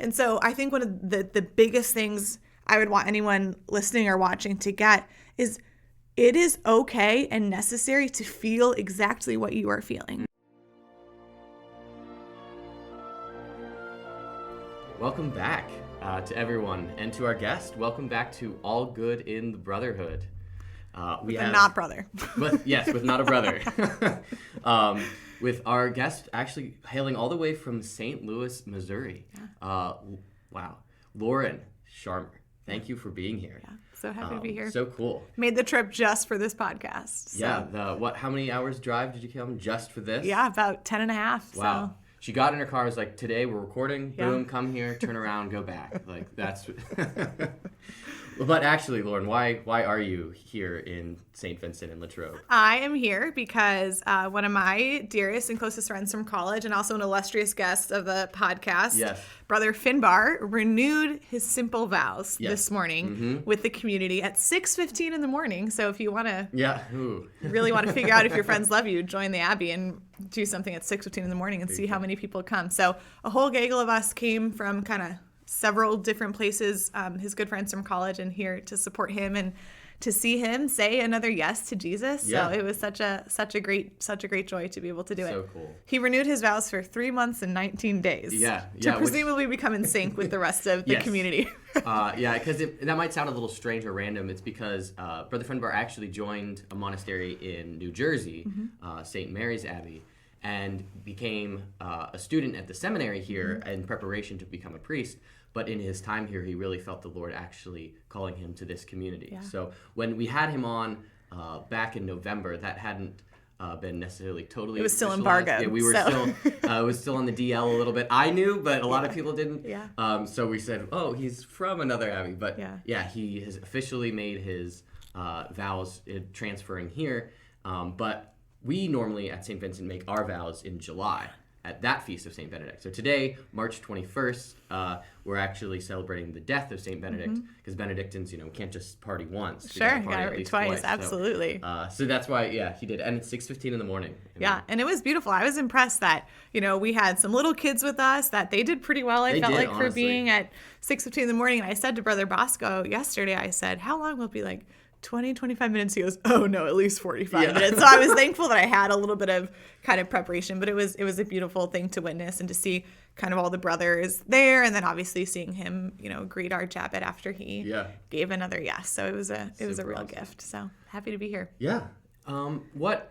And so I think one of the biggest things I would want anyone listening or watching to get is it is okay and necessary to feel exactly what you are feeling. Welcome back to everyone, and to our guest. Welcome back to All Good in the Brotherhood. Not brother. But yes, with not a brother. With our guest actually hailing all the way from St. Louis, Missouri. Yeah. Wow. Lauren Scharmer, thank you for being here. Yeah, so happy to be here. So cool. Made the trip just for this podcast. So. Yeah. How many hours drive did you come just for this? Yeah, about 10 and a half. Wow. So. She got in her car, was like, today we're recording, boom, come here, turn around, go back. Like, that's... But actually, Lauren, why are you here in St. Vincent and Latrobe? I am here because one of my dearest and closest friends from college, and also an illustrious guest of the podcast, Brother Finbar, renewed his simple vows this morning with the community at 6:15 in the morning. So if you want to really want to figure out if your friends love you, join the Abbey and do something at 6:15 in the morning and see how many people come. So a whole gaggle of us came from kind of several different places, his good friends from college, and here to support him and to see him say another yes to Jesus. So it was such a great joy to be able to do it. So cool. He renewed his vows for 3 months and 19 days. To presumably become in sync with the rest of the community. Because that might sound a little strange or random. It's because Brother Finbar actually joined a monastery in New Jersey, St. Mary's Abbey, and became a student at the seminary here in preparation to become a priest. But in his time here, he really felt the Lord actually calling him to this community. Yeah. So when we had him on back in November, that hadn't been necessarily totally. It was still embargoed. Yeah, we were still. It was still on the DL a little bit. I knew, but a lot of people didn't. Yeah. So we said, "Oh, he's from another abbey." But he has officially made his vows transferring here. But we normally at St. Vincent make our vows in July at that feast of St. Benedict. So today, March 21st, we're actually celebrating the death of St. Benedict, because Benedictines, can't just party once. Sure, you gotta party twice, absolutely. So that's why, he did. And it's 6:15 in the morning. And it was beautiful. I was impressed that, we had some little kids with us, that they did pretty well, I felt like, honestly, for being at 6:15 in the morning. And I said to Brother Bosco yesterday, I said, how long will it be, like 20, 25 minutes? He goes, oh no, at least 45 minutes. So I was thankful that I had a little bit of kind of preparation, but it was a beautiful thing to witness and to see kind of all the brothers there. And then obviously seeing him, greet our Jabbet after he gave another yes. So it was a real gift. So happy to be here. Yeah. What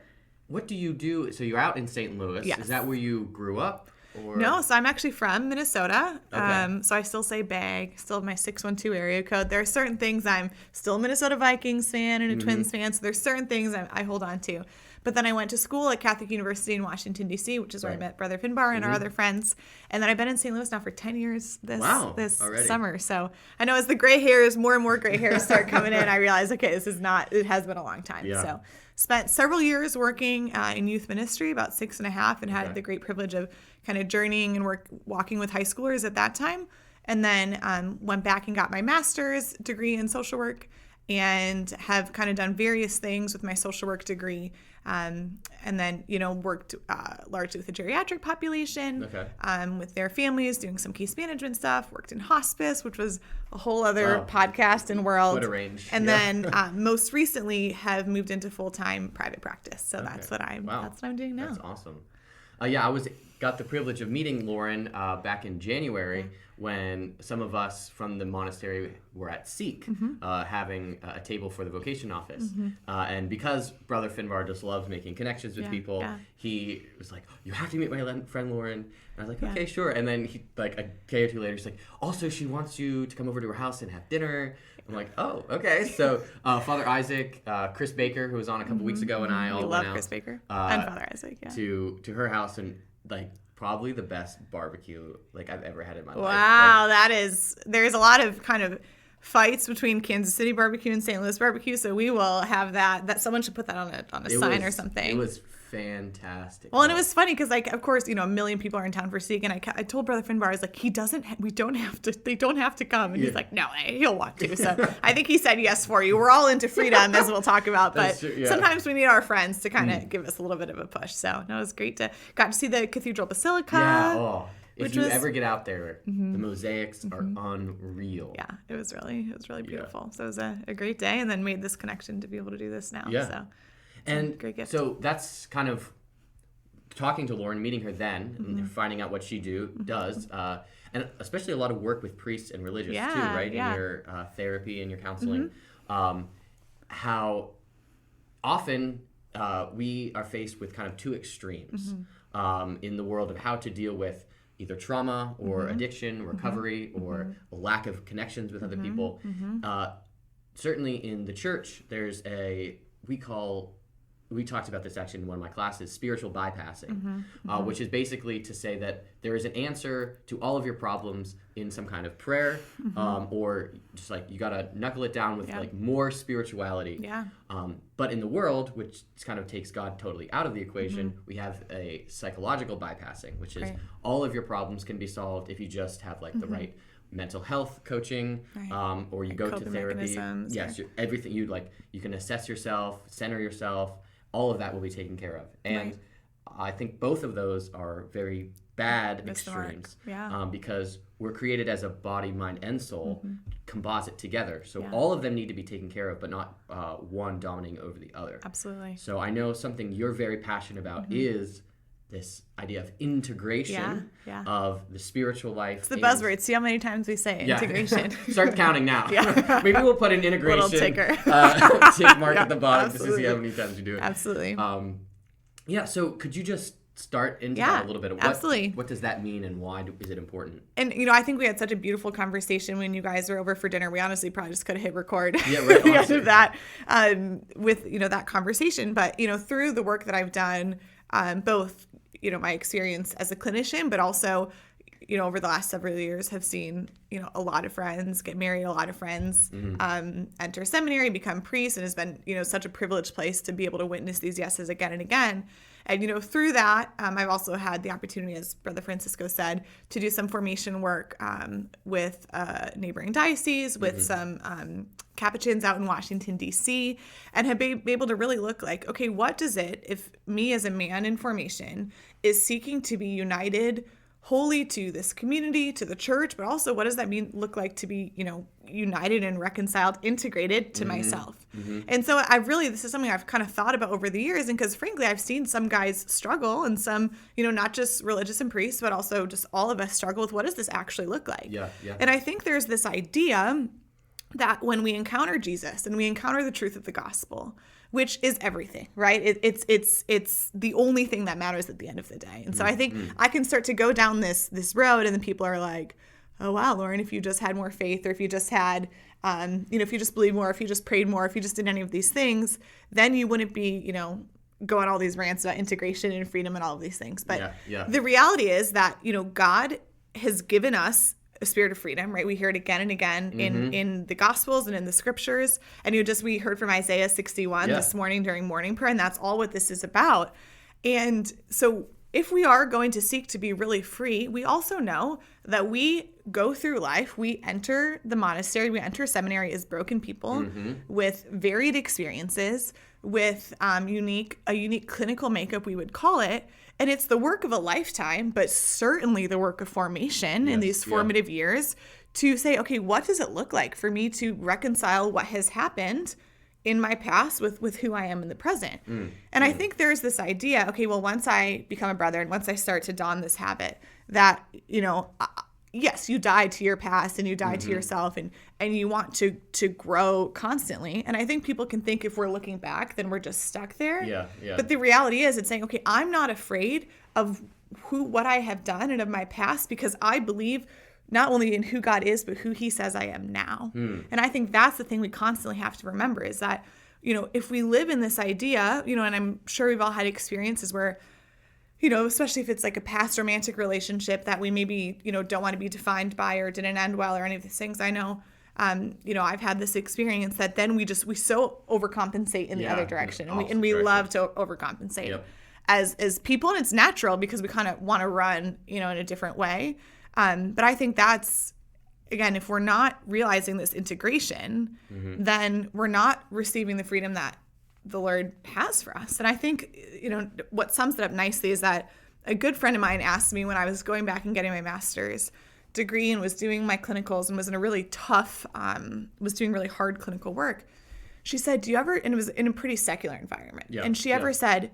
do you do? So you're out in St. Louis. Yes. Is that where you grew up? Or? No, so I'm actually from Minnesota. Okay. So I still say Bag, still have my 612 area code. There are certain things I'm still a Minnesota Vikings fan and a Twins fan, so there's certain things I hold on to. But then I went to school at Catholic University in Washington, D.C., which is where I met Brother Finbar and our other friends. And then I've been in St. Louis now for 10 years this summer. So I know as the gray hairs, more and more gray hairs start coming in, I realize, okay, it has been a long time. Yeah. So spent several years working in youth ministry, about 6.5, and had the great privilege of kind of journeying and walking with high schoolers at that time. And then went back and got my master's degree in social work, and have kind of done various things with my social work degree. And then, worked largely with the geriatric population, with their families, doing some case management stuff, worked in hospice, which was a whole other podcast and world. What a range. And then most recently have moved into full-time private practice. So that's what I'm doing now. That's awesome. Got the privilege of meeting Lauren back in January when some of us from the monastery were at Seek having a table for the vocation office. And because Brother Finbar just loves making connections with people, he was like, you have to meet my friend Lauren. And I was like, okay, sure. And then he, like a day or two later, he's like, also she wants you to come over to her house and have dinner. I'm like, oh, okay. So Father Isaac, Chris Baker, who was on a couple weeks ago, and I all went out. Chris Baker and Father Isaac, to her house, and like probably the best barbecue like I've ever had in my life. Wow, there's a lot of kind of fights between Kansas City barbecue and St. Louis barbecue, so we will have that someone should put that on a sign or something. It was fantastic. Well, and it was funny because, like, of course, a million people are in town for Seek, and I told Brother Finbar, I was like, they don't have to come, and he's like, no, he'll want to. So I think he said yes for you. We're all into freedom, as we'll talk about, but sometimes we need our friends to kind of give us a little bit of a push. So no, it was great got to see the Cathedral Basilica. Yeah, If you ever get out there, the mosaics are unreal. Yeah, it was really beautiful. So it was a great day, and then made this connection to be able to do this now. Yeah. So and great gift. So that's kind of talking to Lauren, meeting her then, and finding out what she does, and especially a lot of work with priests and religious too, right? In your therapy and your counseling, how often we are faced with kind of two extremes in the world of how to deal with either trauma or addiction, recovery, or a lack of connections with other people. Certainly in the church, there's we talked about this actually in one of my classes, spiritual bypassing, which is basically to say that there is an answer to all of your problems in some kind of prayer, or just like you got to knuckle it down with like more spirituality. Yeah. But in the world, which kind of takes God totally out of the equation, we have a psychological bypassing, which is all of your problems can be solved if you just have like the right mental health coaching, or you go to therapy. Yes, everything you can assess yourself, center yourself. All of that will be taken care of. And I think both of those are very bad extremes, because we're created as a body, mind, and soul, composite together. So all of them need to be taken care of, but not one dominating over the other. Absolutely. So I know something you're very passionate about is this idea of integration of the spiritual life. It's the buzzword. See how many times we say integration. Start counting now. Maybe we'll put an integration little ticker. Tick mark at the bottom just to see how many times you do it. Absolutely. So could you just start into that a little bit of what does that mean and why is it important? And I think we had such a beautiful conversation when you guys were over for dinner. We honestly probably just could have hit record at the end of that with that conversation. But through the work that I've done, both my experience as a clinician, but also over the last several years have seen a lot of friends get married, a lot of friends enter seminary, become priests, and has been such a privileged place to be able to witness these yeses again and again. And through that, I've also had the opportunity, as Brother Francisco said, to do some formation work with neighboring diocese, with some Capuchins out in Washington, D.C., and have been able to really look like, okay, what does it, if me as a man in formation is seeking to be united wholly to this community, to the church, but also what does that look like to be, united and reconciled, integrated to myself? And so this is something I've kind of thought about over the years, and because frankly, I've seen some guys struggle, and some, not just religious and priests, but also just all of us struggle with what does this actually look like? And I think there's this idea that when we encounter Jesus and we encounter the truth of the gospel, which is everything, right? It's the only thing that matters at the end of the day. And so I think I can start to go down this road, and then people are like, oh, wow, Lauren, if you just had more faith, or if you just had, if you just believed more, if you just prayed more, if you just did any of these things, then you wouldn't be, go on all these rants about integration and freedom and all of these things. But the reality is that, God has given us a spirit of freedom, right? We hear it again and again in the Gospels and in the Scriptures. And we heard from Isaiah 61 this morning during morning prayer, and that's all what this is about. And so if we are going to seek to be really free, we also know that we go through life, we enter the monastery, we enter seminary as broken people with varied experiences, with a unique clinical makeup, we would call it. And it's the work of a lifetime, but certainly the work of formation in these formative years to say, okay, what does it look like for me to reconcile what has happened in my past with who I am in the present? And I think there's this idea, okay, well, once I become a brother and once I start to don this habit that, yes, you die to your past and you die to yourself and you want to grow constantly. And I think people can think if we're looking back, then we're just stuck there. But the reality is it's saying, okay, I'm not afraid of what I have done and of my past, because I believe not only in who God is, but who he says I am now. And I think that's the thing we constantly have to remember is that, if we live in this idea, and I'm sure we've all had experiences where, especially if it's like a past romantic relationship that we maybe, don't want to be defined by or didn't end well or any of these things. I know, I've had this experience that then we so overcompensate in the other direction. And we love to overcompensate as people. And it's natural because we kind of want to run, in a different way. But I think that's, again, if we're not realizing this integration, then we're not receiving the freedom that the Lord has for us. And I think, what sums it up nicely is that, a good friend of mine asked me when I was going back and getting my master's degree and was doing my clinicals and was in a really tough, was doing really hard clinical work. She said, do you ever, and it was in a pretty secular environment, and she ever said,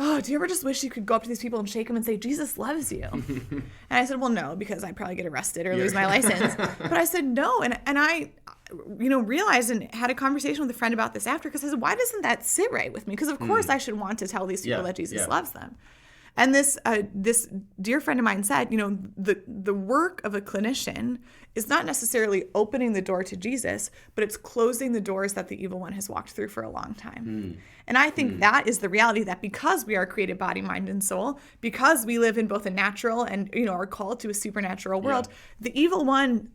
oh, do you ever just wish you could go up to these people and shake them and say, Jesus loves you? And I said, well, no, because I'd probably get arrested or lose my license. But I said, no. And I, realized and had a conversation with a friend about this after, because I said, why doesn't that sit right with me? Because of course I should want to tell these people that Jesus loves them. And this dear friend of mine said, the work of a clinician is not necessarily opening the door to Jesus, but it's closing the doors that the evil one has walked through for a long time. And I think that is the reality, that because we are created body, mind, and soul, because we live in both a natural and, are called to a supernatural world, the evil one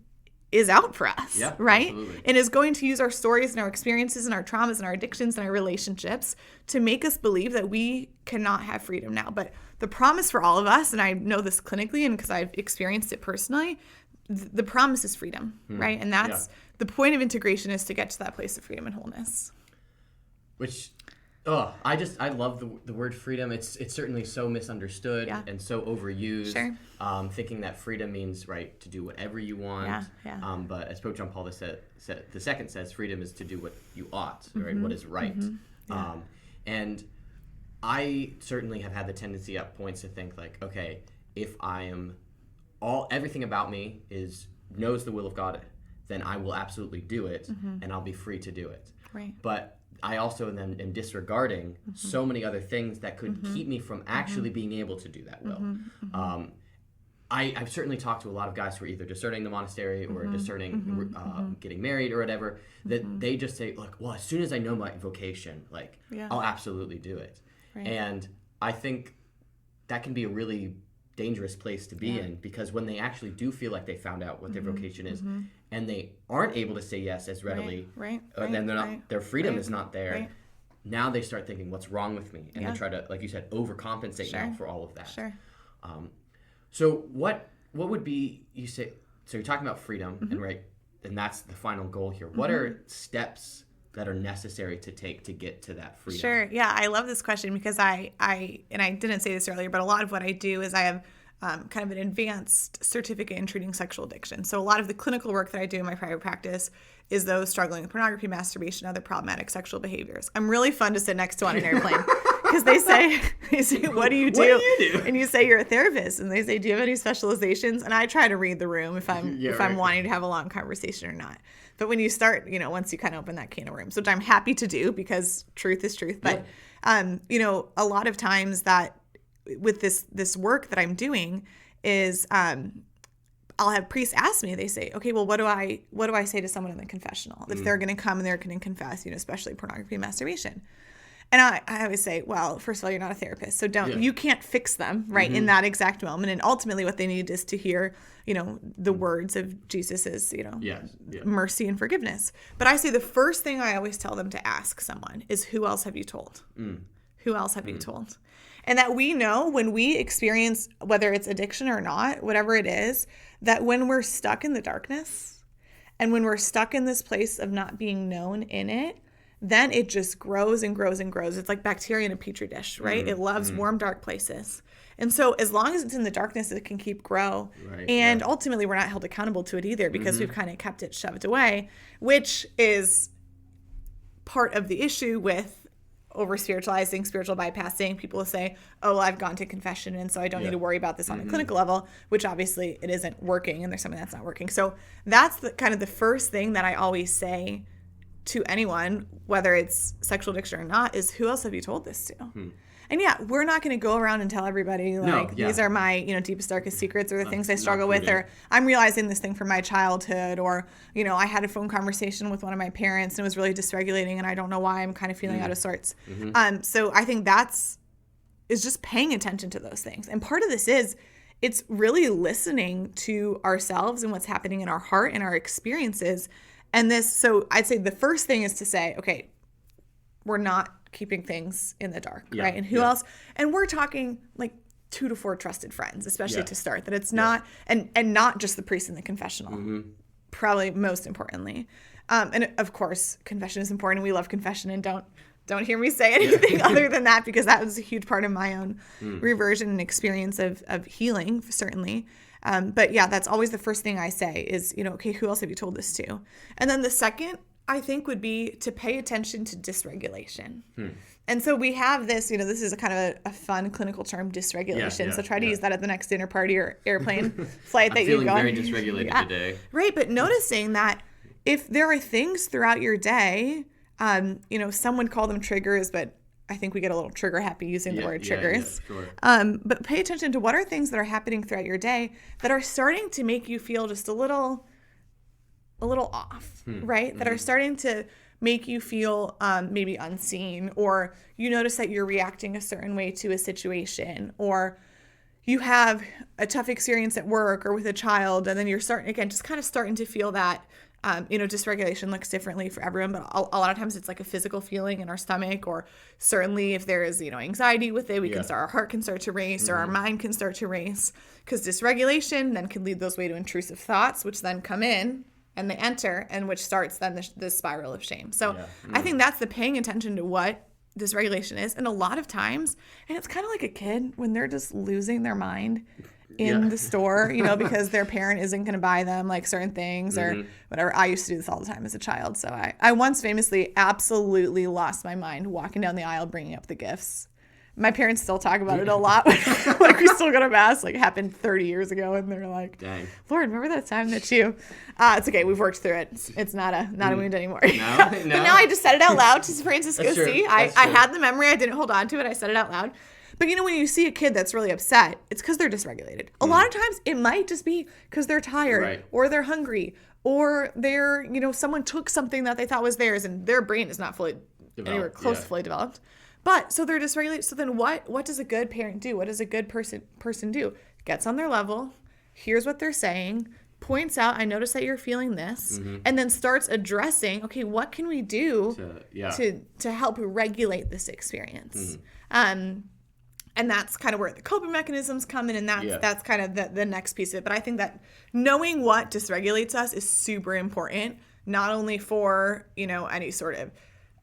is out for us, right? Absolutely. And is going to use our stories and our experiences and our traumas and our addictions and our relationships to make us believe that we cannot have freedom now. But the promise for all of us, and I know this clinically and because I've experienced it personally, the promise is freedom, right? And that's the point of integration, is to get to that place of freedom and wholeness. Which, I love the word freedom. It's certainly so misunderstood and so overused. Sure. Thinking that freedom means to do whatever you want. But as Pope John Paul II says, freedom is to do what you ought, right? What is right. And I certainly have had the tendency at points to think okay, if I am everything about me knows the will of God, then I will absolutely do it, and I'll be free to do it. Right. But I also then am disregarding so many other things that could keep me from actually being able to do that will. I've certainly talked to a lot of guys who are either discerning the monastery or discerning getting married or whatever, that they just say, well, as soon as I know my vocation, I'll absolutely do it. Right. And I think that can be a really dangerous place to be in, because when they actually do feel like they found out what their vocation is, and they aren't able to say yes as readily, then they're not, their freedom is not there. Now they start thinking, what's wrong with me? And they try to, like you said, overcompensate now for all of that. Sure. So what would be, you say, so you're talking about freedom, and that's the final goal here. What are steps that are necessary to take to get to that freedom? Sure. Yeah, I love this question, because I didn't say this earlier, but a lot of what I do is I have kind of an advanced certificate in treating sexual addiction. So a lot of the clinical work that I do in my private practice is those struggling with pornography, masturbation, other problematic sexual behaviors. I'm really fun to sit next to on an airplane, because they say, what do you do? What do you do? And you say, you're a therapist. And they say, do you have any specializations? And I try to read the room if I'm wanting to have a long conversation or not. But when you start, once you kind of open that can of worms, which I'm happy to do, because truth is truth. But, a lot of times that with this work that I'm doing is I'll have priests ask me, they say, okay, well, what do I say to someone in the confessional if they're going to come and they're going to confess, especially pornography and masturbation? And I always say, well, first of all, you're not a therapist, so you can't fix them in that exact moment. And ultimately what they need is to hear, the words of Jesus's, mercy and forgiveness. But I say the first thing I always tell them to ask someone is, who else have you told? Who else have you told? And that we know when we experience, whether it's addiction or not, whatever it is, that when we're stuck in the darkness and when we're stuck in this place of not being known in it, then it just grows and grows and grows. It's like bacteria in a petri dish, right? It loves warm, dark places. And so as long as it's in the darkness, it can keep grow. Right, and ultimately, we're not held accountable to it either, because we've kind of kept it shoved away, which is part of the issue with over-spiritualizing, spiritual bypassing. People will say, oh, well, I've gone to confession, and so I don't need to worry about this on the clinical level, which obviously it isn't working, and there's something that's not working. So that's kind of the first thing that I always say to anyone, whether it's sexual addiction or not, is, who else have you told this to? And we're not going to go around and tell everybody these are my, deepest, darkest secrets, or the things I struggle with, or I'm realizing this thing from my childhood, or, I had a phone conversation with one of my parents and it was really dysregulating and I don't know why I'm kind of feeling out of sorts. So I think is just paying attention to those things. And part of this it's really listening to ourselves and what's happening in our heart and our experiences. And so I'd say the first thing is to say, okay, we're not keeping things in the dark, right? And who else? And we're talking 2 to 4 trusted friends, especially to start, that it's not, and not just the priest in the confessional, probably most importantly. And of course, confession is important. We love confession, and don't Don't hear me say anything other than that, because that was a huge part of my own reversion and experience of healing, certainly. But yeah, that's always the first thing I say is, okay, who else have you told this to? And then the second, I think, would be to pay attention to dysregulation. And so we have this, this is a kind of a fun clinical term, dysregulation. So try to use that at the next dinner party or airplane flight that you go. I'm feeling very dysregulated today. Right, but noticing that if there are things throughout your day, some would call them triggers, but I think we get a little trigger happy using the word triggers. Yeah, sure. But pay attention to what are things that are happening throughout your day that are starting to make you feel just a little off, right? That are starting to make you feel maybe unseen, or you notice that you're reacting a certain way to a situation, or you have a tough experience at work or with a child, and then you're starting to feel that dysregulation looks differently for everyone, but a lot of times it's like a physical feeling in our stomach, or certainly if there is, anxiety with it, our heart can start to race, or our mind can start to race, because dysregulation then can lead those way to intrusive thoughts, which then come in and they enter, and which starts then the spiral of shame. So I think that's the paying attention to what dysregulation is. And a lot of times, and it's kind of like a kid when they're just losing their mind in the store, because their parent isn't going to buy them like certain things or whatever. I used to do this all the time as a child. So I once famously absolutely lost my mind walking down the aisle bringing up the gifts. My parents still talk about it a lot. Like, we still go to mass, like, happened 30 years ago, and they're like, dang, Lord, remember that time that you... it's okay. We've worked through it. It's not a wound anymore. No. But now I just said it out loud to Francisco. That's true. See, I had the memory. I didn't hold on to it. I said it out loud. But, when you see a kid that's really upset, it's because they're dysregulated. A lot of times, it might just be because they're tired, or they're hungry, or they're, someone took something that they thought was theirs, and their brain is not fully anywhere close to fully developed. But so they're dysregulated. So then what does a good parent do? What does a good person do? Gets on their level, hears what they're saying, points out, I notice that you're feeling this, and then starts addressing, okay, what can we do to help regulate this experience? And that's kind of where the coping mechanisms come in, and that's kind of the next piece of it. But I think that knowing what dysregulates us is super important, not only for, any sort of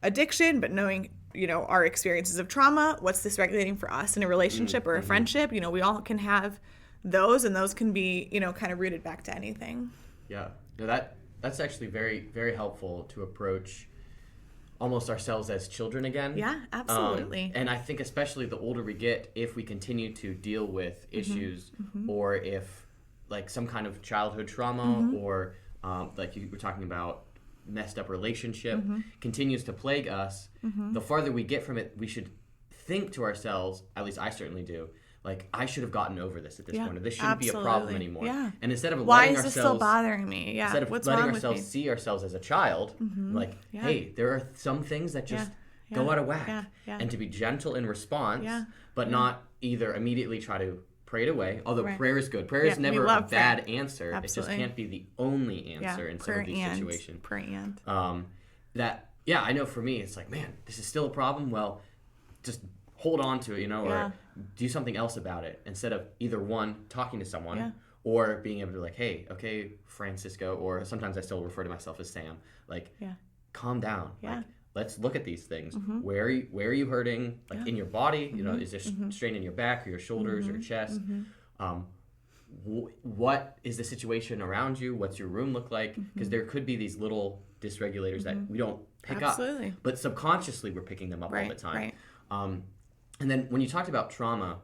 addiction, but knowing our experiences of trauma, what's dysregulating for us in a relationship or a friendship. We all can have those, and those can be, kind of rooted back to anything. Yeah. No, that's actually very, very helpful to approach almost ourselves as children again. Yeah, absolutely. And I think especially the older we get, if we continue to deal with issues, or if like some kind of childhood trauma, or like you were talking about, messed up relationship continues to plague us, the farther we get from it, we should think to ourselves, at least I certainly do, like, I should have gotten over this at this point, or this shouldn't be a problem anymore. Yeah. And instead of letting ourselves, this still bothering me? Yeah. Instead of letting ourselves see ourselves as a child, like, hey, there are some things that just go out of whack, and to be gentle in response, but not either immediately try to pray it away, although prayer is good. Prayer is never a bad answer. Absolutely. It just can't be the only answer in some of these situations. Prayer and. I know for me, it's like, man, this is still a problem. Well, just hold on to it, or do something else about it, instead of either one, talking to someone, or being able to like, hey, okay, Francisco, or sometimes I still refer to myself as Sam, like, calm down. Like, let's look at these things. Where are you hurting? Like in your body, is there strain in your back or your shoulders or your chest? What is the situation around you? What's your room look like? Because there could be these little dysregulators that we don't pick up, but subconsciously we're picking them up all the time. And then when you talked about trauma,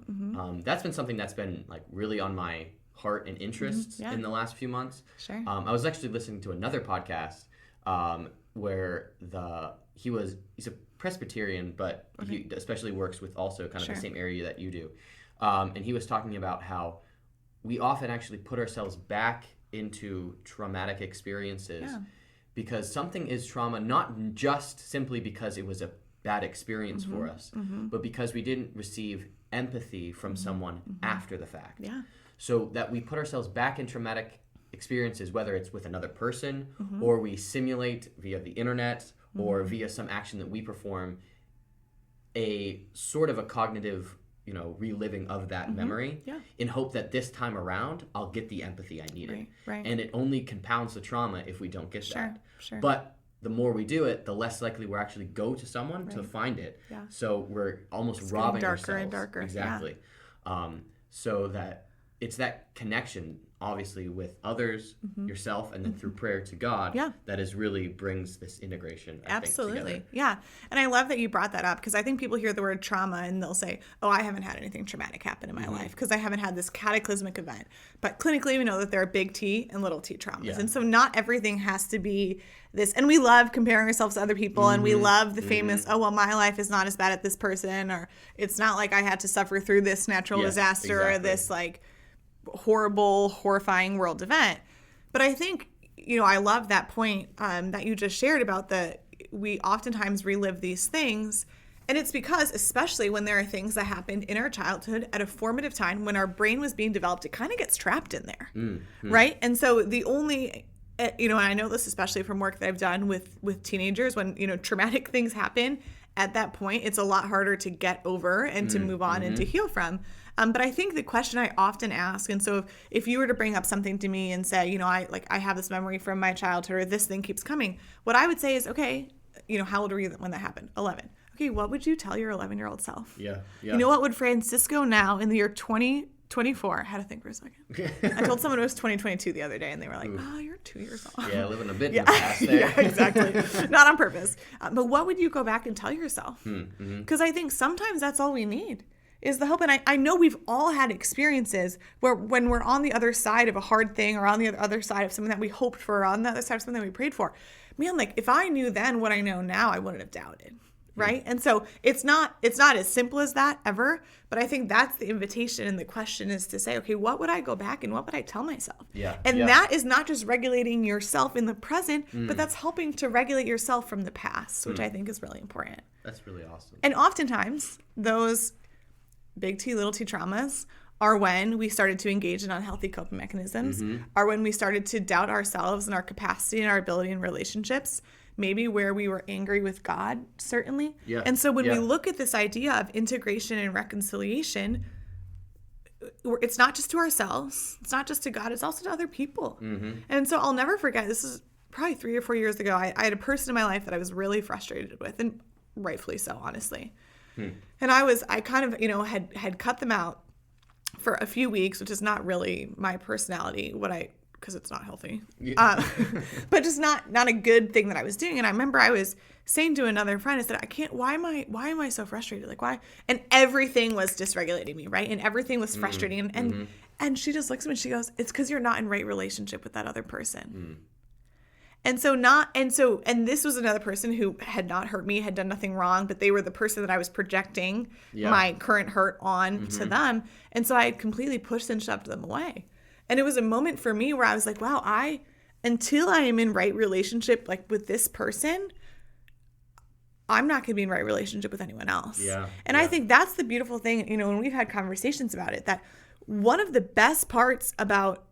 that's been something that's been like really on my heart and interests in the last few months. Sure. I was actually listening to another podcast where he's a Presbyterian, but he especially works with also kind of the same area that you do. And he was talking about how we often actually put ourselves back into traumatic experiences because something is trauma, not just simply because it was a bad experience for us, but because we didn't receive empathy from someone after the fact. Yeah. So that we put ourselves back in traumatic experiences, whether it's with another person or we simulate via the internet or via some action that we perform, a sort of a cognitive, reliving of that memory in hope that this time around I'll get the empathy I needed. Right. And it only compounds the trauma if we don't get that. Sure. But the more we do it, the less likely we're actually go to someone to find it. Yeah. So we're almost robbing darker ourselves. And darker. Exactly. Yeah. So that it's that connection, obviously, with others, yourself, and then through prayer to God, that is really brings this integration, I Absolutely. think, together. Yeah. And I love that you brought that up, because I think people hear the word trauma and they'll say, oh, I haven't had anything traumatic happen in my life because I haven't had this cataclysmic event. But clinically, we know that there are big T and little t traumas. Yeah. And so not everything has to be this. And we love comparing ourselves to other people, and we love the famous, oh, well, my life is not as bad as this person, or it's not like I had to suffer through this natural disaster or this like horrible, horrifying world event. But I think, I love that point that you just shared about we oftentimes relive these things. And it's because, especially when there are things that happened in our childhood at a formative time when our brain was being developed, it kind of gets trapped in there, right? And so the only, and I know this especially from work that I've done with teenagers, when, traumatic things happen, at that point, it's a lot harder to get over and to move on and to heal from. But I think the question I often ask, and so if you were to bring up something to me and say, I have this memory from my childhood, or this thing keeps coming, what I would say is, okay, how old were you when that happened? 11. Okay, what would you tell your 11-year-old self? Yeah. What would Francisco now in the year 2024? I had to think for a second. I told someone it was 2022 the other day, and they were like, oh, you're 2 years old. Yeah, living a bit in the past there. Yeah, exactly. Not on purpose. But what would you go back and tell yourself? Because I think sometimes that's all we need is the hope. And I know we've all had experiences where when we're on the other side of a hard thing, or on the other side of something that we hoped for, or on the other side of something that we prayed for, man, like if I knew then what I know now, I wouldn't have doubted. Right. And so it's not as simple as that ever. But I think that's the invitation, and the question is to say, okay, what would I go back and what would I tell myself? Yeah. And that is not just regulating yourself in the present, but that's helping to regulate yourself from the past, which I think is really important. That's really awesome. And oftentimes those big T, little t traumas are when we started to engage in unhealthy coping mechanisms, are when we started to doubt ourselves and our capacity and our ability in relationships, maybe where we were angry with God, certainly. Yeah. And so when we look at this idea of integration and reconciliation, it's not just to ourselves, it's not just to God, it's also to other people. And so I'll never forget, this is probably 3 or 4 years ago, I had a person in my life that I was really frustrated with, and rightfully so, honestly. And I kind of, had cut them out for a few weeks, which is not really my personality, because it's not healthy, but just not a good thing that I was doing. And I remember I was saying to another friend, I said, why am I so frustrated? Like, why? And everything was dysregulating me, right? And everything was frustrating. And she just looks at me and she goes, it's because you're not in right relationship with that other person. And this was another person who had not hurt me, had done nothing wrong, but they were the person that I was projecting my current hurt on to them. And so I had completely pushed and shoved them away. And it was a moment for me where I was like, wow, until I am in right relationship, like with this person, I'm not going to be in right relationship with anyone else. Yeah. And I think that's the beautiful thing, when we've had conversations about it, that one of the best parts about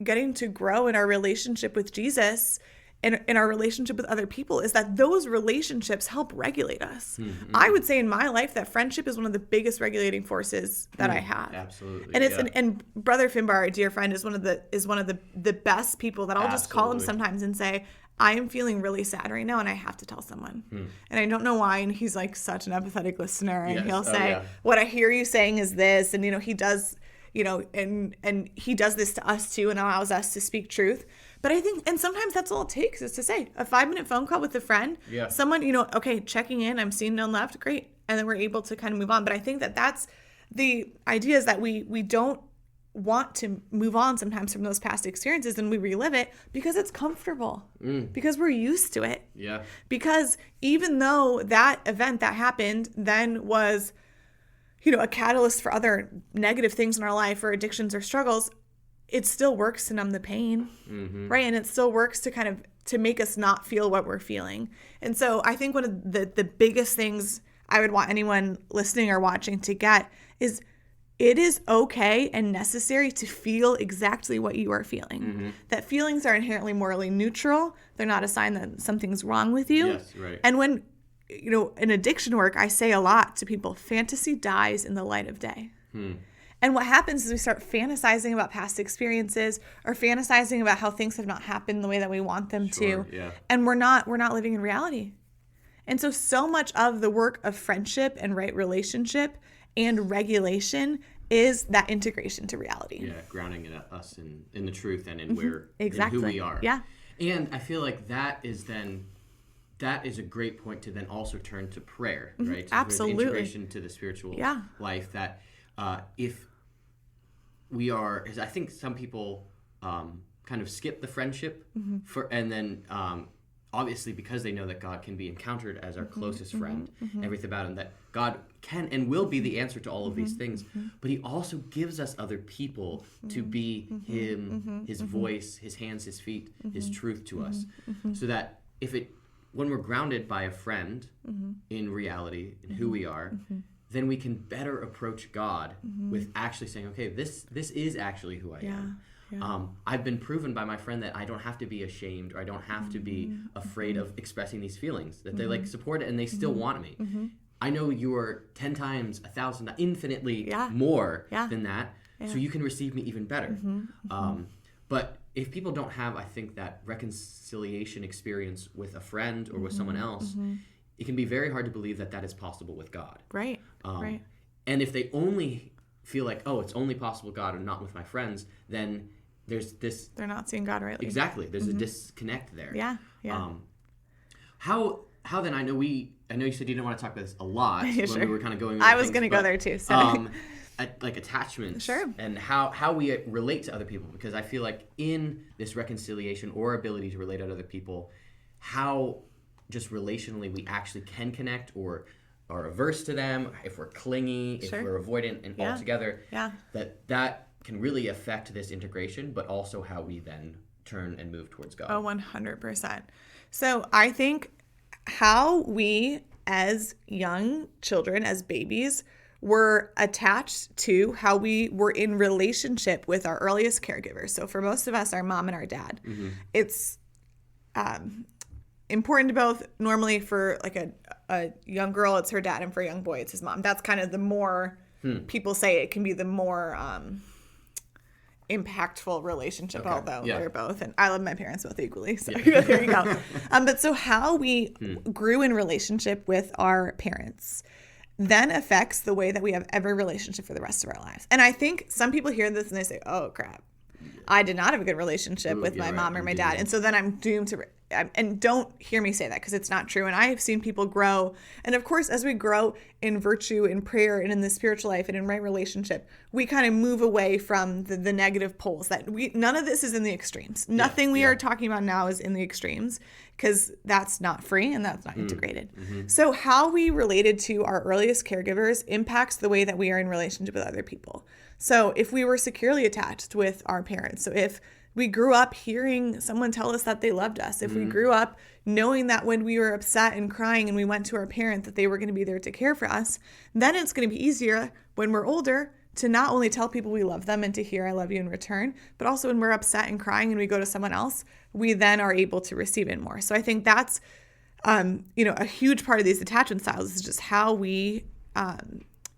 getting to grow in our relationship with Jesus and in our relationship with other people is that those relationships help regulate us. I would say in my life that friendship is one of the biggest regulating forces that I have. Absolutely. And it's and Brother Finbar, a dear friend, is one of the best people that I'll just call him sometimes and say, I am feeling really sad right now and I have to tell someone. And I don't know why. And he's like such an empathetic listener. And he'll say, what I hear you saying is this. And, he does, and he does this to us too and allows us to speak truth. But I think, and sometimes that's all it takes is to say a 5-minute phone call with a friend, someone, okay, checking in, I'm seeing none left, great. And then we're able to kind of move on. But I think that that's the idea, is that we don't want to move on sometimes from those past experiences, and we relive it because it's comfortable, because we're used to it. Yeah. Because even though that event that happened then was, a catalyst for other negative things in our life or addictions or struggles, it still works to numb the pain, right? And it still works to kind of to make us not feel what we're feeling. And so I think one of the biggest things I would want anyone listening or watching to get is it is okay and necessary to feel exactly what you are feeling. That feelings are inherently morally neutral. They're not a sign that something's wrong with you. Yes, right. And when, in addiction work, I say a lot to people, fantasy dies in the light of day. And what happens is we start fantasizing about past experiences or fantasizing about how things have not happened the way that we want them to. Yeah. And we're not living in reality. And so much of the work of friendship and right relationship and regulation is that integration to reality. Yeah, grounding us in the truth and in where Exactly. in who we are. Yeah. And I feel like that is a great point to then also turn to prayer, right? So Absolutely. Integration to the spiritual life. That if we are, because I think some people kind of skip the friendship and then obviously because they know that God can be encountered as our closest friend, everything about him, that God can and will be the answer to all of these things, but he also gives us other people to be him, his voice, his hands, his feet, his truth to us, so that when we're grounded by a friend in reality, in who we are, then we can better approach God with actually saying, okay, this is actually who I am. Yeah. I've been proven by my friend that I don't have to be ashamed or I don't have to be afraid of expressing these feelings, that they like support it and they still want me. I know you are 10 times, 1,000, infinitely more than that, so you can receive me even better. But if people don't have, I think, that reconciliation experience with a friend or with someone else, it can be very hard to believe that is possible with God. Right, right. And if they only feel like, oh, it's only possible with God and not with my friends, then there's this... They're not seeing God rightly. Exactly. There's a disconnect there. Yeah, yeah. How then, I know you said you didn't want to talk about this a lot when we were kind of going over I was going to go there too. So. Like attachments, sure. And how we relate to other people, because I feel like in this reconciliation or ability to relate to other people, how just relationally we actually can connect or are averse to them, if we're clingy, if we're avoidant, and altogether, that can really affect this integration, but also how we then turn and move towards God. Oh, 100%. So I think how we as young children, as babies, were attached to how we were in relationship with our earliest caregivers. So for most of us, our mom and our dad. It's important to both. Normally for like a young girl, it's her dad, and for a young boy, it's his mom. That's kind of the more people say it can be the more impactful relationship, although they're both. And I love my parents both equally. So there you go. But so how we grew in relationship with our parents then affects the way that we have every relationship for the rest of our lives. And I think some people hear this and they say, oh, crap, I did not have a good relationship with my mom or my dad. And so then I'm doomed to... And don't hear me say that, because it's not true. And I have seen people grow. And of course, as we grow in virtue, in prayer, and in the spiritual life, and in right relationship, we kind of move away from the negative poles. None of this is in the extremes. Nothing we are talking about now is in the extremes, because that's not free and that's not integrated. So how we related to our earliest caregivers impacts the way that we are in relationship with other people. So if we were securely attached with our parents, so if we grew up hearing someone tell us that they loved us, if we grew up knowing that when we were upset and crying and we went to our parent that they were going to be there to care for us, then it's going to be easier when we're older to not only tell people we love them and to hear I love you in return, but also when we're upset and crying and we go to someone else, we then are able to receive it more. So I think that's a huge part of these attachment styles is just how we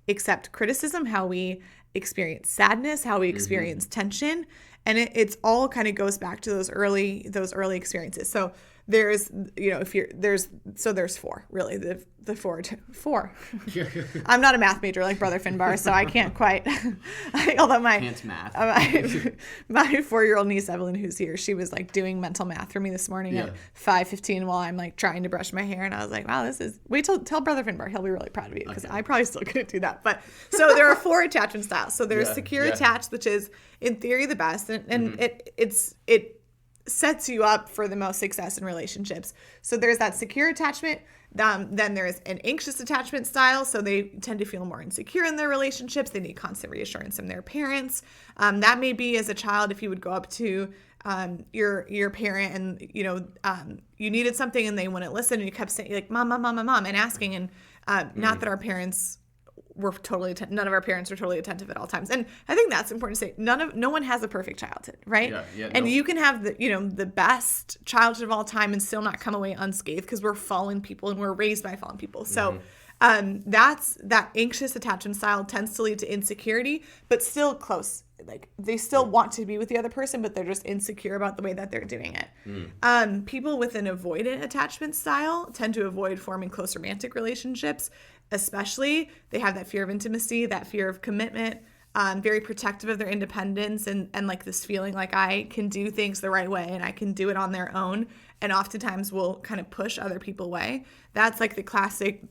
accept criticism, how we experience sadness, how we experience tension. And it's all kind of goes back to those early experiences. So there's, there's four, really, the four. I'm not a math major like Brother Finbar, so I can't quite, although my 4-year-old niece, Evelyn, who's here, she was like doing mental math for me this morning at 5:15 while I'm like trying to brush my hair. And I was like, wow, tell Brother Finbar, he'll be really proud of you, because I probably still couldn't do that. But so there are 4 attachment styles. So there's secure attached, which is in theory the best. And it sets you up for the most success in relationships. So there's that secure attachment. Then there's an anxious attachment style. So they tend to feel more insecure in their relationships. They need constant reassurance from their parents. That may be as a child, if you would go up to your parent and, you needed something and they wouldn't listen and you kept saying like, mom, and asking. And not that our parents were none of our parents were totally attentive at all times. And I think that's important to say. No one has a perfect childhood, right? And you can have the best childhood of all time and still not come away unscathed, because we're fallen people and we're raised by fallen people. So that anxious attachment style tends to lead to insecurity, but still close. Like they still want to be with the other person, but they're just insecure about the way that they're doing it. People with an avoidant attachment style tend to avoid forming close romantic relationships, especially they have that fear of intimacy, that fear of commitment, very protective of their independence and like this feeling like I can do things the right way and I can do it on their own, and oftentimes will kind of push other people away. That's like the classic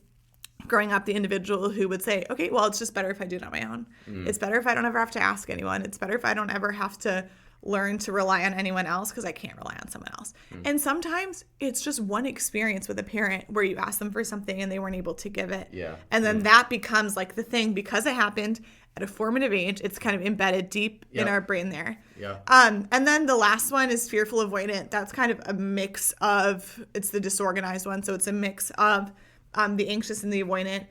growing up, the individual who would say, okay, well, it's just better if I do it on my own. It's better if I don't ever have to ask anyone. It's better if I don't ever have to learn to rely on anyone else because I can't rely on someone else. And sometimes it's just one experience with a parent where you ask them for something and they weren't able to give it. Yeah. And then that becomes like the thing because it happened at a formative age. It's kind of embedded deep in our brain there. Yeah. And then the last one is fearful avoidant. That's kind of a mix of, it's the disorganized one. So it's a mix of the anxious and the avoidant.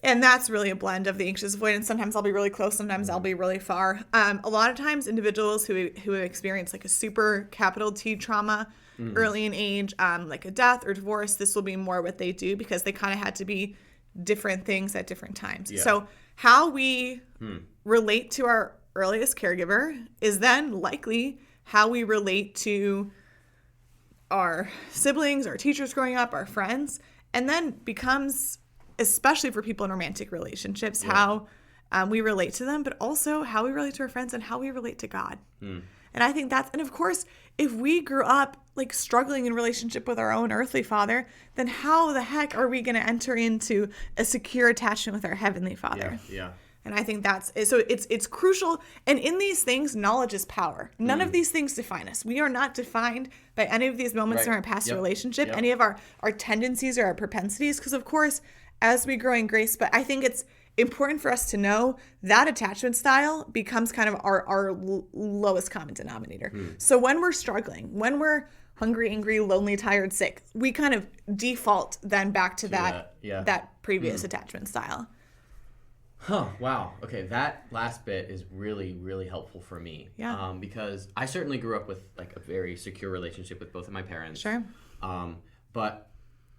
And that's really a blend of the anxious avoidant. Sometimes I'll be really close. Sometimes I'll be really far. A lot of times individuals who have experienced like a super capital T trauma early in age, like a death or divorce, this will be more what they do because they kind of had to be different things at different times. Yeah. So how we relate to our earliest caregiver is then likely how we relate to our siblings, our teachers growing up, our friends, and then becomes, especially for people in romantic relationships, how we relate to them, but also how we relate to our friends and how we relate to God. And I think that's, and of course, if we grew up like struggling in relationship with our own earthly father, then how the heck are we going to enter into a secure attachment with our heavenly Father? Yeah. And I think it's crucial. And in these things, knowledge is power. None of these things define us. We are not defined by any of these moments in our past relationship, any of our tendencies or our propensities. Because of course, as we grow in grace, but I think it's important for us to know that attachment style becomes kind of our lowest common denominator. So when we're struggling, when we're hungry, angry, lonely, tired, sick, we kind of default then back to that previous attachment style. Huh, wow. Okay, that last bit is really, really helpful for me. Yeah. Because I certainly grew up with like a very secure relationship with both of my parents. Sure. And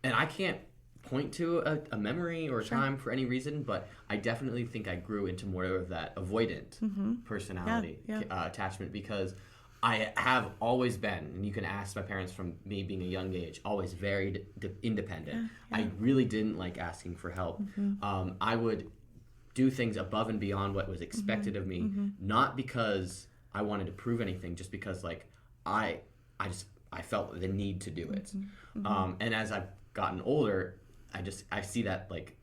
I can't point to a memory or a time for any reason, but I definitely think I grew into more of that avoidant personality attachment because I have always been, and you can ask my parents from me being a young age, always very independent. I really didn't like asking for help. I would do things above and beyond what was expected of me, not because I wanted to prove anything, just because like I felt the need to do it. And as I've gotten older, I see that like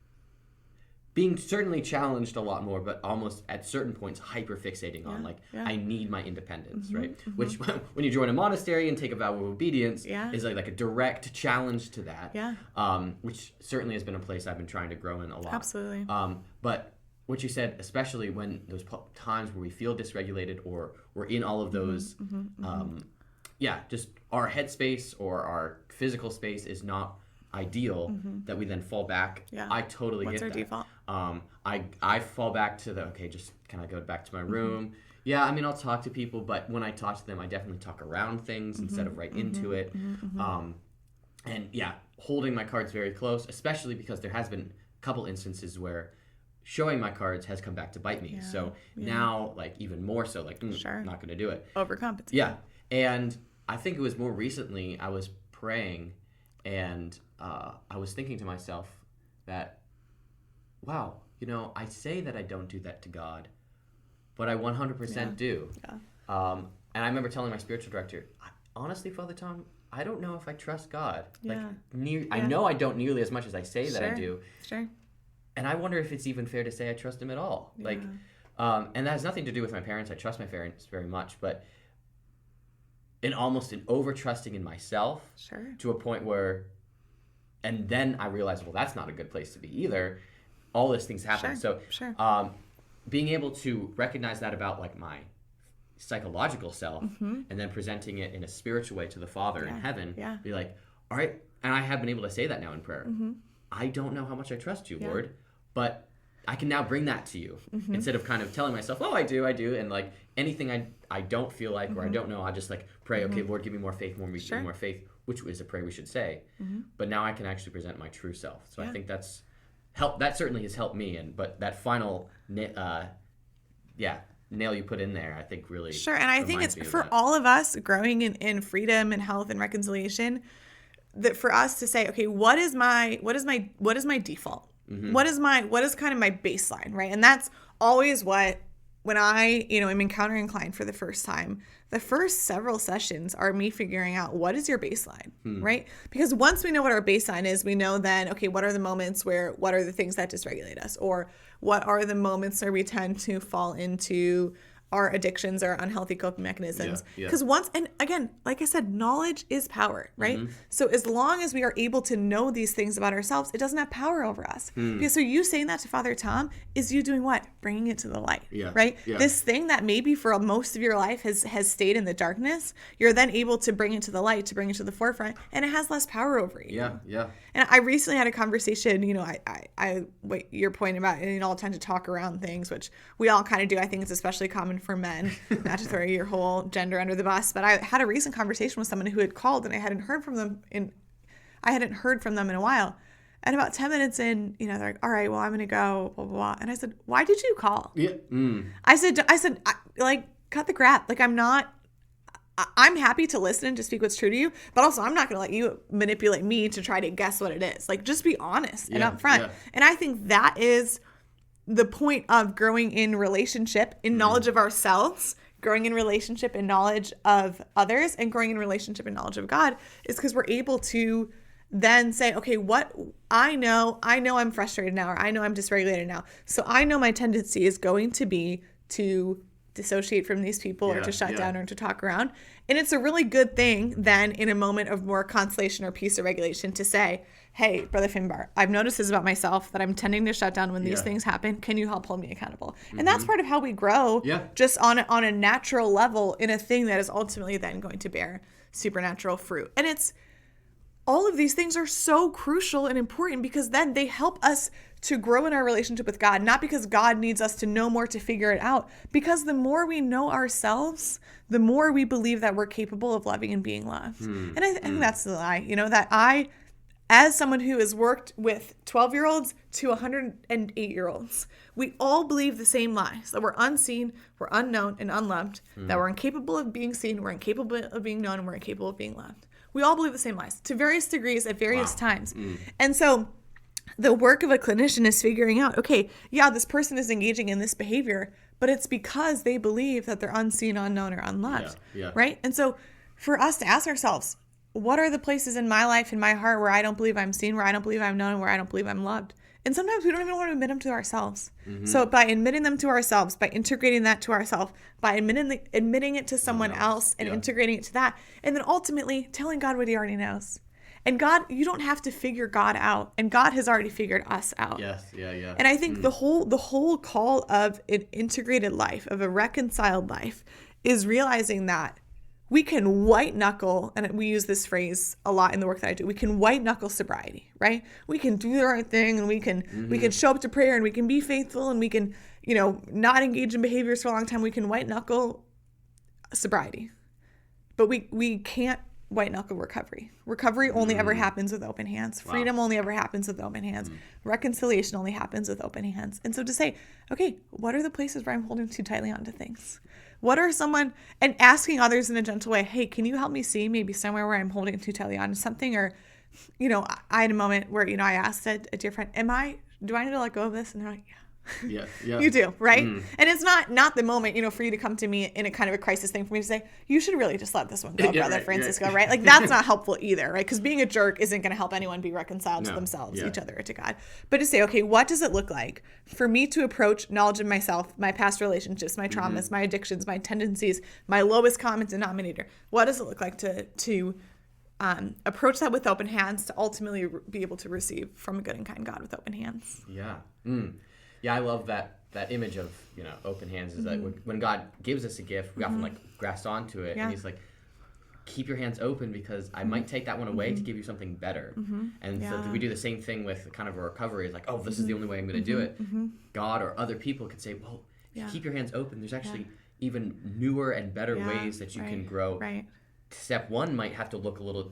being certainly challenged a lot more, but almost at certain points hyper fixating on like I need my independence, right? Which when you join a monastery and take a vow of obedience is like a direct challenge to that. Which certainly has been a place I've been trying to grow in a lot. Absolutely. But what you said, especially when those times where we feel dysregulated or we're in all of those, just our headspace or our physical space is not ideal, that we then fall back. I totally get that. What's our default? I fall back to just kind of go back to my room. Yeah, I mean, I'll talk to people, but when I talk to them, I definitely talk around things instead of right into it. And holding my cards very close, especially because there has been a couple instances where showing my cards has come back to bite me. So now, like, even more so, like, I'm not going to do it. Overcompensate. Yeah. And I think it was more recently I was praying and I was thinking to myself that, wow, I say that I don't do that to God, but I 100% do. And I remember telling my spiritual director, honestly, Father Tom, I don't know if I trust God. I know I don't nearly as much as I say that I do. And I wonder if it's even fair to say I trust him at all. And that has nothing to do with my parents. I trust my parents very much, but almost an over-trusting in myself to a point where, and then I realized, well, that's not a good place to be either. All these things happen. Being able to recognize that about like my psychological self and then presenting it in a spiritual way to the Father in heaven, be like, all right, and I have been able to say that now in prayer. I don't know how much I trust you, Lord, but I can now bring that to you instead of kind of telling myself, oh, I do, and like anything I don't feel like or I don't know, I just like pray, okay, Lord, give me more faith, give me more faith, which is a prayer we should say. But now I can actually present my true self. So I think that's that certainly has helped me. But that final nail you put in there, I think really sure. And I think it's for all of us growing in freedom and health and reconciliation, that for us to say, okay, what is my default? Mm-hmm. What is kind of my baseline, right? And that's always when I, am encountering a client for the first time, the first several sessions are me figuring out what is your baseline, right? Because once we know what our baseline is, we know then, okay, what are the moments what are the things that dysregulate us? Or what are the moments where we tend to fall into our addictions or unhealthy coping mechanisms. Because and again, like I said, knowledge is power, right? Mm-hmm. So as long as we are able to know these things about ourselves, it doesn't have power over us. Because so you saying that to Father Tom is you doing what? Bringing it to the light, right? Yeah. This thing that maybe for most of your life has stayed in the darkness, you're then able to bring it to the light, to bring it to the forefront, and it has less power over you. Yeah. And I recently had a conversation, what you're pointing about, all tend to talk around things, which we all kind of do. I think it's especially common for men, not to throw your whole gender under the bus, but I had a recent conversation with someone who had called and I hadn't heard from them in a while. And about 10 minutes in, they're like, all right, well, I'm going to go, blah, blah, blah. And I said, why did you call? Yeah. I said, cut the crap. I'm happy to listen and to speak what's true to you, but also I'm not going to let you manipulate me to try to guess what it is. Just be honest and upfront. Yeah. And I think that is the point of growing in relationship, in knowledge of ourselves, growing in relationship and knowledge of others, and growing in relationship and knowledge of God, is because we're able to then say, okay, what I know I'm frustrated now, or I know I'm dysregulated now. So I know my tendency is going to be to dissociate from these people or to shut down or to talk around. And it's a really good thing then in a moment of more consolation or peace or regulation to say, hey, Brother Finbar, I've noticed this about myself, that I'm tending to shut down when these things happen. Can you help hold me accountable? Mm-hmm. And that's part of how we grow just on a natural level in a thing that is ultimately then going to bear supernatural fruit. And all of these things are so crucial and important because then they help us to grow in our relationship with God, not because God needs us to know more to figure it out, because the more we know ourselves, the more we believe that we're capable of loving and being loved. And I think that's the lie, that I, as someone who has worked with 12-year-olds to 108-year-olds, we all believe the same lies, that we're unseen, we're unknown and unloved, that we're incapable of being seen, we're incapable of being known, and we're incapable of being loved. We all believe the same lies to various degrees at various times. And so the work of a clinician is figuring out, okay, this person is engaging in this behavior, but it's because they believe that they're unseen, unknown, or unloved, right? And so for us to ask ourselves, what are the places in my life, in my heart, where I don't believe I'm seen, where I don't believe I'm known, where I don't believe I'm loved? And sometimes we don't even want to admit them to ourselves. So by admitting them to ourselves, by integrating that to ourselves, by admitting it to someone else and integrating it to that, and then ultimately telling God what he already knows. And God, you don't have to figure God out, and God has already figured us out. Yes, yeah. And I think the whole call of an integrated life, of a reconciled life, is realizing that we can white knuckle, and we use this phrase a lot in the work that I do, we can white knuckle sobriety, right? We can do the right thing, and we can show up to prayer, and we can be faithful, and we can, not engage in behaviors for a long time. We can white knuckle sobriety. But we can't white knuckle recovery. Recovery only ever happens with open hands. Freedom only ever happens with open hands. Reconciliation only happens with open hands. And so to say, okay, what are the places where I'm holding too tightly onto things? What are and asking others in a gentle way, hey, can you help me see maybe somewhere where I'm holding too tightly onto something? Or, I had a moment where, I asked a dear friend, do I need to let go of this? And they're like, yeah. You do, right? And it's not the moment, for you to come to me in a kind of a crisis thing for me to say, you should really just let this one go, Brother Francisco, right? That's not helpful either, right? Because being a jerk isn't going to help anyone be reconciled to themselves, each other, or to God. But to say, okay, what does it look like for me to approach knowledge of myself, my past relationships, my traumas, my addictions, my tendencies, my lowest common denominator? What does it look like to approach that with open hands, to ultimately be able to receive from a good and kind God with open hands? Yeah. Yeah, I love that image of, open hands is that when God gives us a gift, we often grasp onto it, and he's like, keep your hands open because I might take that one away to give you something better. And so we do the same thing with kind of a recovery. It's like, oh, this is the only way I'm going to do it. God or other people could say, well, if you keep your hands open, there's actually even newer and better ways that you can grow. Right. Step one might have to look a little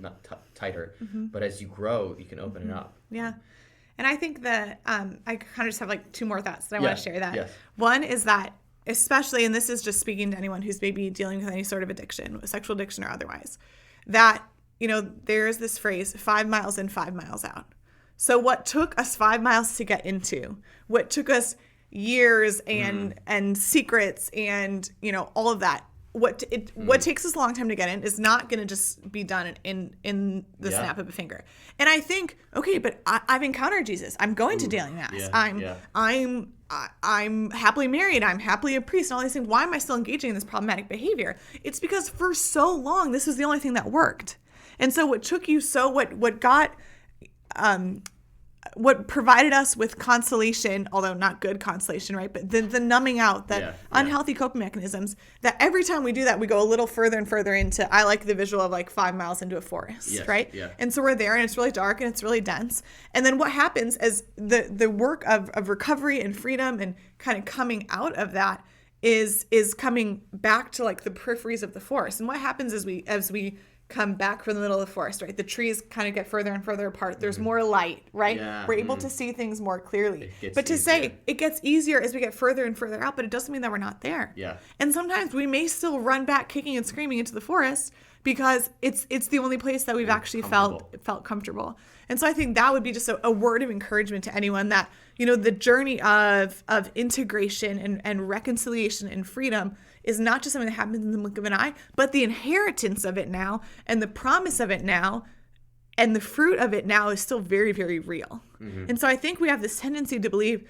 tighter, but as you grow, you can open it up. Yeah. And I think that I kind of just have like two more thoughts that I want to share that. Yes. One is that, especially, and this is just speaking to anyone who's maybe dealing with any sort of addiction, sexual addiction or otherwise, that, there's this phrase, 5 miles in, 5 miles out. So what took us 5 miles to get into, what took us years and secrets and, all of that, what takes us a long time to get in is not going to just be done in the snap of a finger. And I think, okay, but I've encountered Jesus. I'm going to daily mass. Yeah. I'm happily married. I'm happily a priest and all these things. Why am I still engaging in this problematic behavior? It's because for so long, this was the only thing that worked. And so what provided us with consolation, although not good consolation, right? But the numbing out, that unhealthy coping mechanisms, that every time we do that, we go a little further and further into, I like the visual of like 5 miles into a forest, right? Yeah. And so we're there and it's really dark and it's really dense. And then what happens as the work of recovery and freedom and kind of coming out of that is coming back to like the peripheries of the forest. And what happens as we come back from the middle of the forest, right? The trees kind of get further and further apart. There's more light, right? Yeah. We're able to see things more clearly. But to say it gets easier as we get further and further out, but it doesn't mean that we're not there. Yeah. And sometimes we may still run back kicking and screaming into the forest because it's the only place that we've actually felt comfortable. And so I think that would be just a word of encouragement to anyone that, the journey of integration and reconciliation and freedom is not just something that happens in the blink of an eye, but the inheritance of it now and the promise of it now and the fruit of it now is still very, very real. Mm-hmm. And so I think we have this tendency to believe,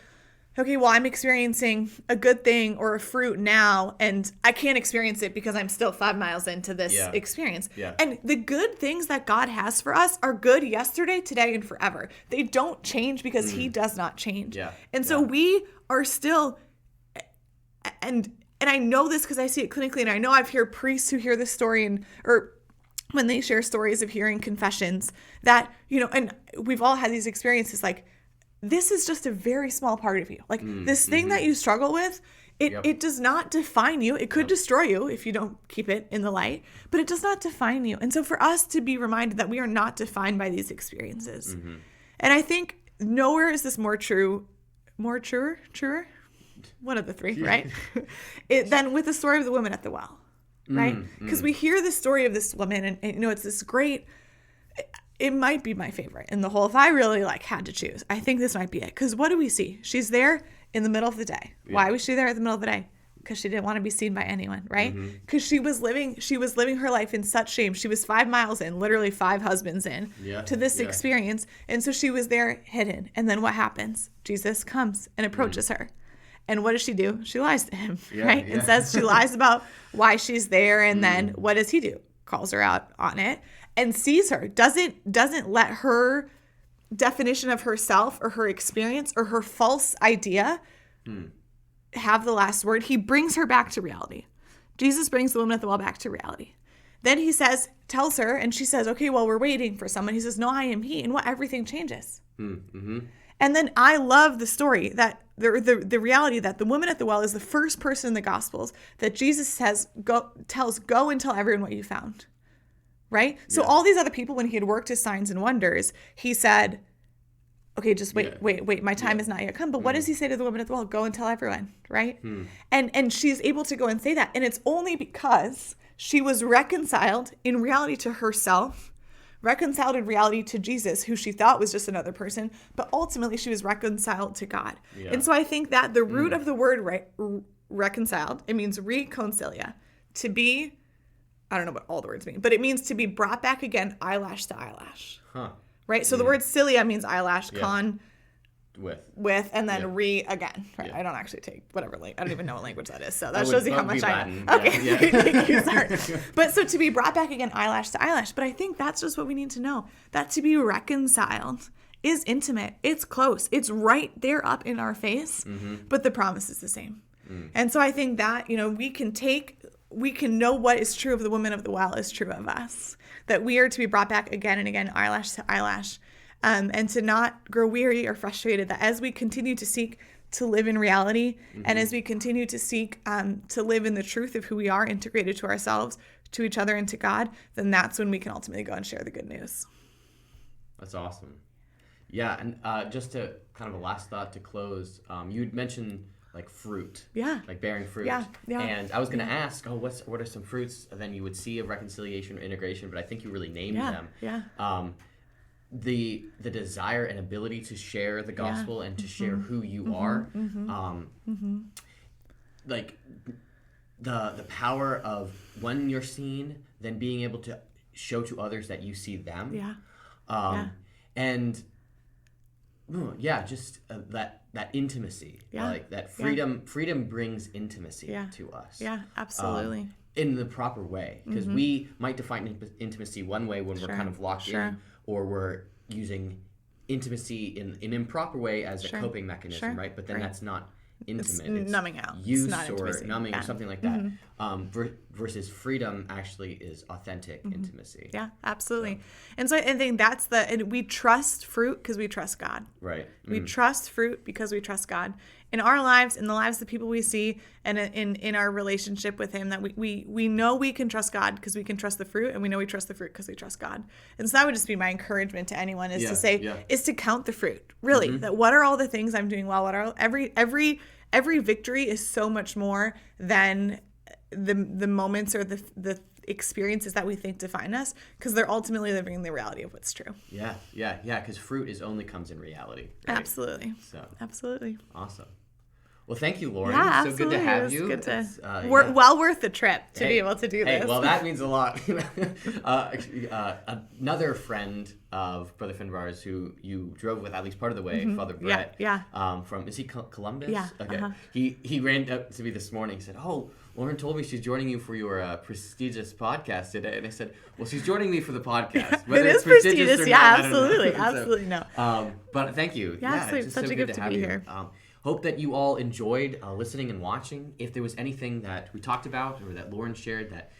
okay, well, I'm experiencing a good thing or a fruit now, and I can't experience it because I'm still 5 miles into this experience. Yeah. And the good things that God has for us are good yesterday, today, and forever. They don't change because He does not change. Yeah. And so we are still, and I know this because I see it clinically, and I know I've heard priests who hear this story or when they share stories of hearing confessions that, and we've all had these experiences like, this is just a very small part of you. Like this thing that you struggle with, it does not define you. It could destroy you if you don't keep it in the light, but it does not define you. And so for us to be reminded that we are not defined by these experiences. Mm-hmm. And I think nowhere is this truer? One of the three, right? Then with the story of the woman at the well, right? Because we hear the story of this woman and it's this great, it might be my favorite in the whole, if I really had to choose, I think this might be it. Because what do we see? She's there in the middle of the day. Yeah. Why was she there in the middle of the day? Because she didn't want to be seen by anyone, right? Because she was living her life in such shame. She was 5 miles in, literally 5 husbands in to this experience. And so she was there hidden. And then what happens? Jesus comes and approaches her. And what does she do? She lies to him, right? Yeah. And says she lies about why she's there. And then what does he do? Calls her out on it and sees her. Doesn't let her definition of herself or her experience or her false idea have the last word. He brings her back to reality. Jesus brings the woman at the well back to reality. Then he tells her, and she says, okay, well, we're waiting for someone. He says, no, I am he. And everything changes. Mm-hmm. And then I love the story that the reality that the woman at the well is the first person in the Gospels that Jesus tells, go and tell everyone what you found, right? Yeah. So all these other people, when he had worked his signs and wonders, he said, okay, just wait, my time is not yet come. But what does he say to the woman at the well? Go and tell everyone, right? And she's able to go and say that. And it's only because she was reconciled in reality to herself, reconciled in reality to Jesus, who she thought was just another person, but ultimately she was reconciled to God. Yeah. And so I think that the root of the word reconciled, it means reconcilia, to be, I don't know what all the words mean, but it means to be brought back again, eyelash to eyelash. Huh. Right? So the word cilia means eyelash, con with, and then again. Right? Yeah. I don't actually take whatever I don't even know what language that is. So that shows you how much I know. Okay. Yeah. Thank you. Sorry. But so to be brought back again, eyelash to eyelash. But I think that's just what we need to know. That to be reconciled is intimate. It's close. It's right there up in our face. Mm-hmm. But the promise is the same. And so I think that, we can know what is true of the woman of the well is true of us. That we are to be brought back again and again, eyelash to eyelash. And to not grow weary or frustrated, that as we continue to seek to live in reality and as we continue to seek to live in the truth of who we are, integrated to ourselves, to each other, and to God, then that's when we can ultimately go and share the good news. That's awesome. Yeah, and just to kind of a last thought to close, you'd mentioned like fruit. Yeah. Like bearing fruit. Yeah. And I was going to ask, what are some fruits then you would see of reconciliation or integration, but I think you really named them. Yeah. The desire and ability to share the gospel and to share who you are. Like the power of when you're seen, then being able to show to others that you see them. And just that intimacy, like that freedom. Freedom brings intimacy to us. Yeah, absolutely. In the proper way, because we might define intimacy one way when we're kind of locked in, or we're using intimacy in an improper way as a coping mechanism, right? But then that's not intimate. It's numbing out. Use it's not or intimacy. numbing or something like that. Versus freedom actually is authentic intimacy. Yeah, absolutely. And so I think and we trust fruit because we trust God. Right. We trust fruit because we trust God. In our lives, in the lives of the people we see, and in our relationship with Him, that we know we can trust God because we can trust the fruit, and we know we trust the fruit because we trust God. And so that would just be my encouragement to anyone is to say, is to count the fruit. Really, that what are all the things I'm doing well? What are every victory is so much more than the moments or the experiences that we think define us, because they're ultimately living the reality of what's true. Yeah, because fruit only comes in reality. Right? Absolutely. So absolutely. Awesome. Well, thank you, Lauren. Yeah, it's so good to have you. Good to, well worth the trip to be able to do this. Well, that means a lot. Another friend of Brother Finbar's who you drove with at least part of the way, Father Brett. From, is he Columbus? Yeah. Okay. He ran up to me this morning. He said, "Oh, Lauren told me she's joining you for your prestigious podcast today." And I said, "Well, she's joining me for the podcast. Whether it is prestigious. Absolutely. No. But thank you. It's such a gift to be here. Hope that you all enjoyed listening and watching. If there was anything that we talked about or that Lauren shared that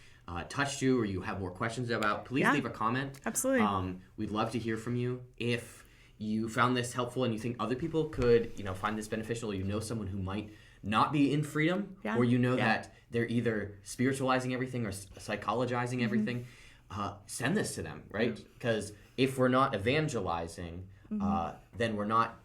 touched you or you have more questions about, please leave a comment. Absolutely. We'd love to hear from you. If you found this helpful and you think other people could, find this beneficial, or you know someone who might not be in freedom, or that they're either spiritualizing everything or psychologizing everything, send this to them, right? Because if we're not evangelizing, then we're not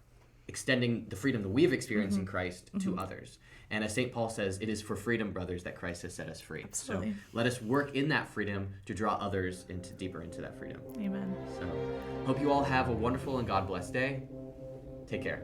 extending the freedom that we've experienced in Christ to others. And as St. Paul says, it is for freedom, brothers, that Christ has set us free. Absolutely. So let us work in that freedom to draw others deeper into that freedom. Amen. So hope you all have a wonderful and God-blessed day. Take care.